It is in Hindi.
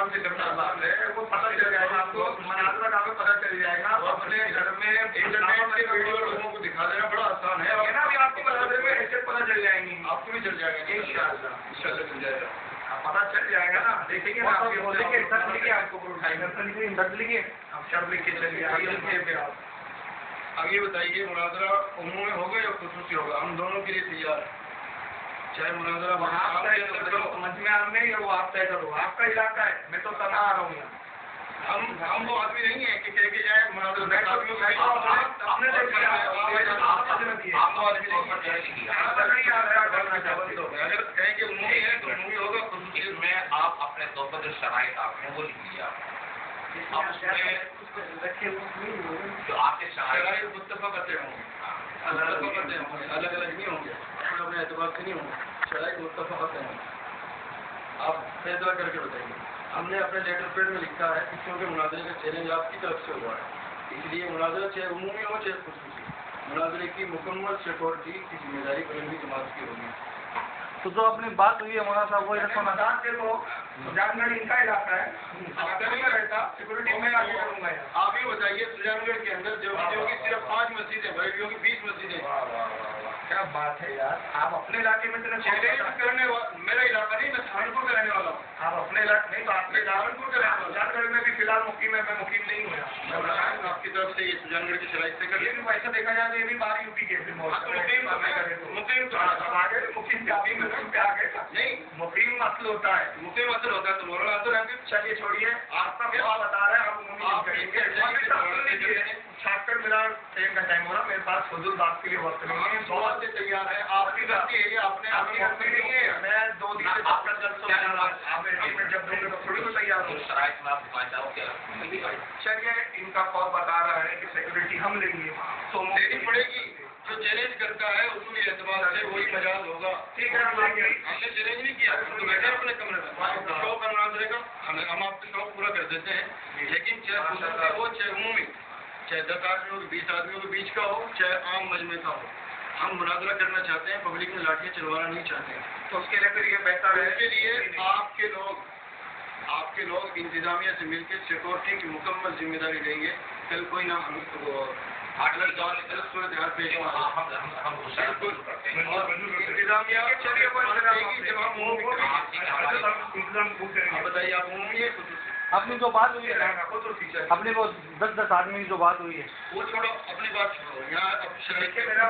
आराम से करना बात है, वो पता चल जाएगा आपको, मुनाजरा का पता चल जाएगा। अपने घर में इंटरनेट के वीडियो लोगों को दिखा देना बड़ा आसान है, और ना भी आपको मुनाजरे में हैसियत पता चल जाएंगी, आपको भी चल जाएगा इंशाअल्लाह चल जाएगा, पता चल जाएगा ना। देखेंगे ना आपको उठाएंगे, आप शर्त लिख के चलिए आइए। आप अब ये बताइए, मुनाजरा उम्मी होगा या खुसूसी होगा? हम दोनों के लिए तैयार है, चाहे मुनाजरा समझ में आने या वो आप तय करो, आपका इलाका है, मैं तो तनहा आ रहा हूँ यहाँ। हम वो आदमी नहीं है कि कह के जाए मुनाजरा अगर कहें कि उम्मी है तो उम्मी होगा, खुसूसी में आप अपने तौर पर जो शराइत आपने वो लिख लिया, जो आपके शराइत मुत्तफ़क़ होंगे, अलग अलग नहीं होंगे, अपने एतबार से नहीं होंगे, शराइत मुत्तफ़क़ होंगे। आप फैसला करके बताइए। हमने अपने लेटर पेड में लिखा है कि क्योंकि मुनाजरे का चैलेंज आपकी तरफ से हुआ है, इसलिए मुनाजरा चाहे उमूमी हो चाहे खुसूसी, मुनाजरे की मुकम्मल सिक्योरिटी की जिम्मेदारी बुलंदी जमात की होगी। तो जो अपनी बात हुई है मौलाना साहब, वो मदाद से तो सुजानगढ़ इनका इलाका है, रहता सिक्योरिटी मैं आगे करूँगा। आप ही बताइए, सुजानगढ़ के अंदर जो कि सिर्फ 5 मस्जिदें, बरेलियों की 20 मस्जिदें, क्या बात है यार। आप अपने इलाके में चैलेंज करने वाला, मेरा इलाका नहीं, मैं सहारनपुर का रहने वाला हूँ। आप अपने इलाके नहीं तो आपके सहारनपुर का रहने वाला, सुजानगढ़ में भी फिलहाल मुकीम है, मैं मुकीम नहीं हुआ। आपकी तरफ से ये सुजानगढ़ की शराइत से करिए, ऐसा देखा जाए तो ये भी बाहर यूपी के मुकीम तो आगे, मुकीम पे आ गए नहीं, मुकीम मसल होता है, मुकीम मसल होता है तो मौलाना तो रहते। चलिए छोड़िए, आपका क्या बता रहे हैं, आप छाकर मेरा ट्रेन का टाइम हो रहा, मेरे पास फजूल बात के लिए वक्त नहीं है, बहुत से तैयार है। आपकी गलती है, आपने आपकी गलती नहीं है, मैं 2 दिन से आपका जब दूंगे तो थोड़ी को तैयार हूँ। शराइत में आप चलिए, इनका कॉल बता रहा है कि सिक्योरिटी हम लेंगे तो लेनी पड़ेगी। जो चैलेंज करता है उसूली एतबार से वही मजाज होगा। ठीक है, हमने चैलेंज नहीं किया, तो बैठे अपने कमरे में, शौक है मुनाजरे का, हम आपका शौक पूरा कर देते हैं। लेकिन चाहे खुसूसी हो चाहे उमूमी, चाहे 10 आदमियों के 20 आदमियों के बीच का हो चाहे आम मजमे का हो, हम मुनाजरा करना चाहते हैं, पब्लिक में लाठियाँ चलवाना नहीं चाहते हैं। तो उसके लिए फिर ये बेहतर है, इसके लिए आपके लोग इंतजामिया से मिलकर सिक्योरिटी की मुकम्मल जिम्मेदारी लेंगे। कल कोई ना सूरत हाल पेश इंतजामिया बताइए, आप उमूमी है अपनी जो बात हुई है, अपनी वो 10 आदमी की जो बात हुई है वो छोड़ो, अपनी बात छोड़ो, यहाँ अब शरीक मेरा